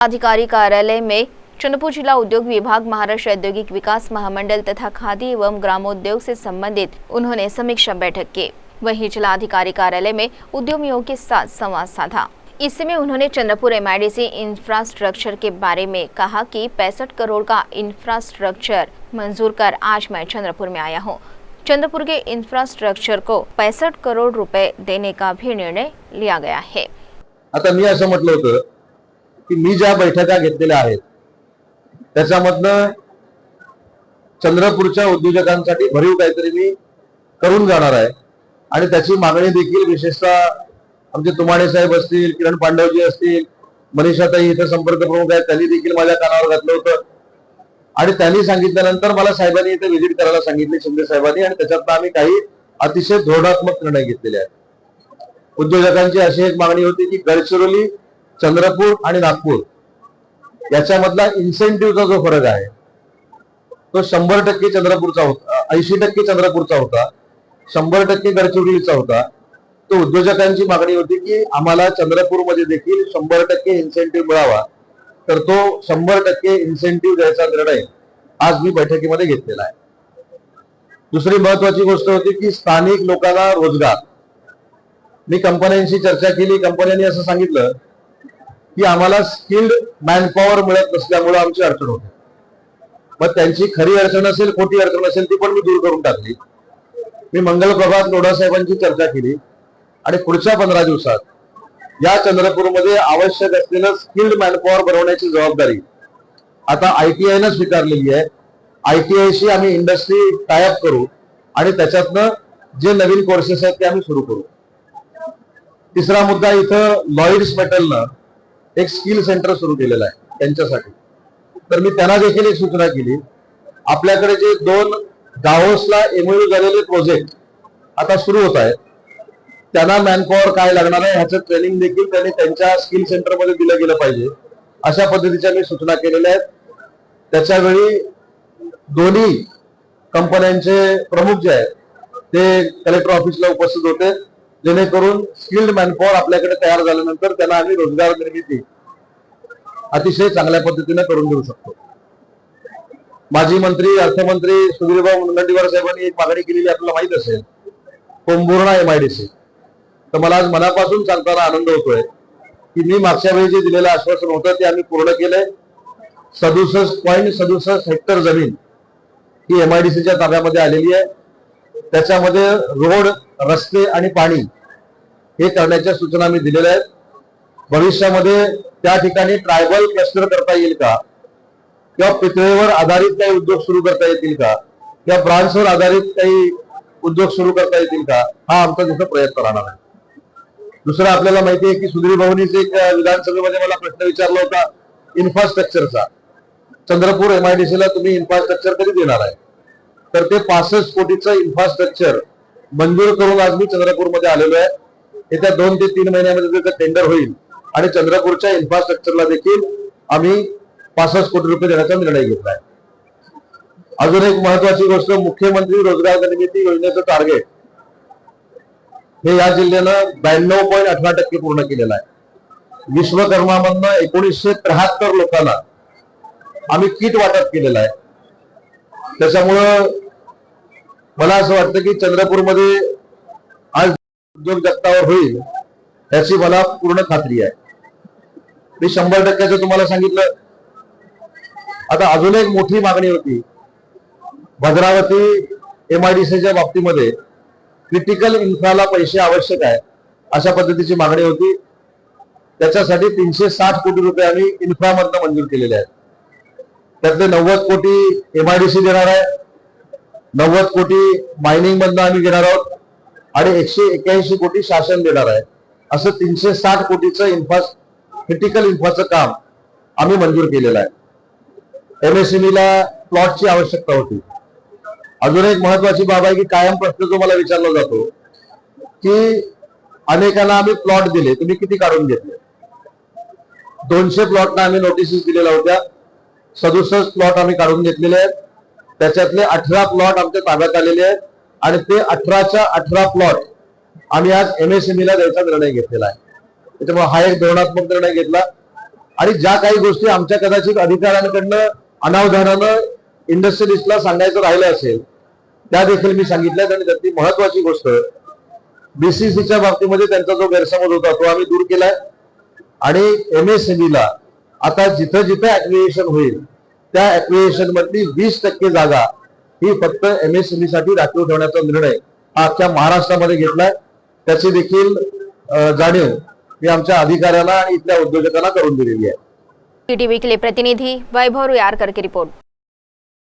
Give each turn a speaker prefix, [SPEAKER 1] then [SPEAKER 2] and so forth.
[SPEAKER 1] अधिकारी कार्यालय में चंद्रपुर जिला उद्योग विभाग, महाराष्ट्र औद्योगिक विकास महामंडल तथा खादी एवं ग्रामोद्योग से संबंधित उन्होंने समीक्षा बैठक की। वहीं जिला अधिकारी कार्यालय में उद्यमियों के साथ संवाद साधा। इस समय उन्होंने चंद्रपुर एमआईडीसी इंफ्रास्ट्रक्चर के बारे में कहा कि 65 करोड़ का इंफ्रास्ट्रक्चर मंजूर कर आज मैं चंद्रपुर में आया हूँ। चंद्रपुर के इंफ्रास्ट्रक्चर को 65 करोड़ रुपए देने का भी निर्णय लिया गया है।
[SPEAKER 2] आता मी असं म्हटलं होतं की मी ज्या बैठका घेतलेल्या आहेत त्याच्यामधनं चंद्रपूरच्या उद्योजकांसाठी भरीव काहीतरी मी करून जाणार आहे आणि त्याची मागणी देखील विशेषतः आमचे तुमाणे साहेब असतील, किरण पांडवजी असतील, मनीषाताई इथे संपर्क प्रमुख आहेत, त्यांनी देखील माझ्या कानावर घातलं होतं आणि त्यांनी सांगितल्यानंतर मला साहेबांनी इथे व्हिजिट करायला सांगितले, शिंदे साहेबांनी, आणि त्याच्यात आम्ही काही अतिशय धोरणात्मक निर्णय घेतलेले आहेत। उद्योजकांची अशी एक मागणी होती की गडचिरोली, चंद्रपूर आणि नागपूर याच्यामधला इन्सेंटिव्हचा जो फरक आहे तो 100% चंद्रपूरचा होता, 80% चंद्रपूरचा होता, 100% गडचिरोलीचा होता। तो उद्योजकांची मागणी होती की आम्हाला चंद्रपूरमध्ये देखील 100% इन्सेंटिव्ह मिळावा, तर तो 100% इन्सेंटिव्ह द्यायचा निर्णय आज मी बैठकीमध्ये घेतलेला आहे। दुसरी महत्वाची गोष्ट होती की स्थानिक लोकांना रोजगार। मी कंपन्यांशी चर्चा केली, कंपन्यांनी असं सांगितलं की आम्हाला स्किल्ड मॅनपॉवर मिळत नसल्यामुळे आमची अडचण होते। मग त्यांची खरी अडचण असेल, खोटी अडचण असेल, ती पण मी दूर करून टाकली। मी मंगल प्रभात लोढा साहेबांची चर्चा केली आणि पुढच्या 15 दिवसात या चंद्रपूरमध्ये आवश्यक असलेलं स्किल्ड मॅनपॉवर बनवण्याची जबाबदारी आता आयटीआयनं स्वीकारलेली आहे। आयटीआयशी आम्ही इंडस्ट्री टायअप करू आणि त्याच्यातनं जे नवीन कोर्सेस आहेत ते आम्ही सुरू करू। तिसरा मुद्दा, इथं लॉइड्स मेटलनं एक स्किल सेंटर सुरू केलेलं आहे त्यांच्यासाठी, तर मी त्यांना देखील एक सूचना केली। आपल्याकडे जे 2 दावोसला एमओयू झालेले प्रोजेक्ट आता सुरू होत आहेत त्यांना मॅनपॉवर काय लागणार आहे ह्याचं ट्रेनिंग देखील त्यांनी त्यांच्या स्किल सेंटरमध्ये दिलं गेलं पाहिजे, अशा पद्धतीच्या मी सूचना केलेल्या आहेत। त्याच्यावेळी दोन्ही कंपन्यांचे प्रमुख जे आहेत ते कलेक्टर ऑफिसला उपस्थित होते, जेणेकरून स्किल्ड मॅनपॉवर आपल्याकडे तयार झाल्यानंतर त्यांना आम्ही रोजगार निर्मिती अतिशय चांगल्या पद्धतीने करून देऊ शकतो। माजी मंत्री, अर्थमंत्री सुधीरभाऊ मुनगंटीवार साहेबांनी एक मागणी केलेली आपल्याला माहित असेल, कोंबुर्णा एमआयडीसी। तर मला आज मनापासून सांगताना आनंद होतोय की मी मागच्या वेळी जे दिलेलं आश्वासन होतं ते आम्ही पूर्ण केलंय। 67.67 हेक्टर जमीन ही एमआयडीसीच्या ताब्यामध्ये आलेली आहे। त्याच्यामध्ये रोड, रस्ते आणि पाणी हे करण्याच्या सूचना मी दिलेल्या आहेत। भविष्यामध्ये त्या ठिकाणी ट्रायबल क्लस्टर करता येईल का, किंवा पितळेवर आधारित काही उद्योग सुरू करता येतील का, किंवा ब्रांचवर आधारित काही उद्योग सुरू करता येतील का, हा आमचा तिथं प्रयत्न राहणार आहे। दुसरं, आपल्याला माहिती आहे की सुधीर भाऊनीच एक विधानसभेमध्ये मला प्रश्न विचारला होता इन्फ्रास्ट्रक्चरचा, चंद्रपूर एमआयडीसीला तुम्ही इन्फ्रास्ट्रक्चर कधी देणार आहे? तर ते 65 कोटीचं इन्फ्रास्ट्रक्चर मंजूर करून आज मी चंद्रपूरमध्ये आलेलो आहे। येत्या 2 ते 3 महिन्यामध्ये त्याचं टेंडर होईल आणि चंद्रपूरच्या इन्फ्रास्ट्रक्चरला देखील आम्ही 65 कोटी रुपये देण्याचा निर्णय घेतलाय। अजून एक महत्वाची गोष्ट, मुख्यमंत्री रोजगार निर्मिती योजनेचं टार्गेट हे या जिल्ह्यानं 92.18% पूर्ण केलेलं आहे। विश्वकर्मामधनं 1973 लोकांना आम्ही किट वाटप केलेलं आहे। त्याच्यामुळं मला असं वाटतं की चंद्रपूरमध्ये आज उद्योग जगतावर होईल याची मला पूर्ण खात्री आहे। मी 100% तुम्हाला सांगितलं। आता अजून एक मोठी मागणी होती भद्रावती एमआयडीसीच्या बाबतीमध्ये, क्रिटिकल इन्फ्राला पैसे आवश्यक आहे अशा पद्धतीची मागणी होती। त्याच्यासाठी 360 कोटी रुपये आम्ही इन्फ्रामधनं मंजूर केलेले आहेत। त्यातले 90 कोटी एमआयडीसी देणार आहे, 90 कोटी मायनिंग मधनं आम्ही घेणार आहोत आणि 181 कोटी शासन देणार आहे। असं 360 कोटीचं क्रिटिकल इन्फ्राचं काम आम्ही मंजूर केलेलं आहे। एमएसएमईला प्लॉटची आवश्यकता होती। अजून एक महत्वाची बाब आहे की कायम प्रश्न जो मला विचारला जातो की अनेकांना आम्ही प्लॉट दिले, तुम्ही किती काढून घेतले? 200 प्लॉटना आम्ही नोटिसेस दिलेल्या होत्या, 67 प्लॉट आम्ही काढून घेतलेले आहेत। त्याच्यातले 18 प्लॉट आमच्या ताब्यात आलेले आहेत आणि ते 18च्या 18 प्लॉट आम्ही आज एमएसएमईला द्यायचा निर्णय घेतलेला आहे। त्याच्यामुळे हा एक धोरणात्मक निर्णय घेतला। आणि ज्या काही गोष्टी आमच्या कदाचित अधिकाऱ्यांकडनं अनावधानानं इंडस्ट्रियलिस्टला सांगायचं राहिलं असेल त्या देखील मी सांगितल्यात. आणि त्यातली महत्वाची गोष्ट बीसीसीच्या बाबतीमध्ये त्यांचा जो गैरसमज होता तो आम्ही दूर केलाय. आणि MSMEला आता जिथं जिथं ऍक्विएशन होईल त्या ऍक्विएशन मधली 20% जागा ही फक्त MSME साठी राखीव ठेवण्याचा निर्णय हा अख्ख्या महाराष्ट्रामध्ये घेतलाय. त्याची देखील जाणीव मी आमच्या अधिकाऱ्यांना आणि इथल्या उद्योजकांना करून दिलेली आहे.
[SPEAKER 1] टीटीवी के लिए प्रतिनिधि वैभव रुयारकर की रिपोर्ट।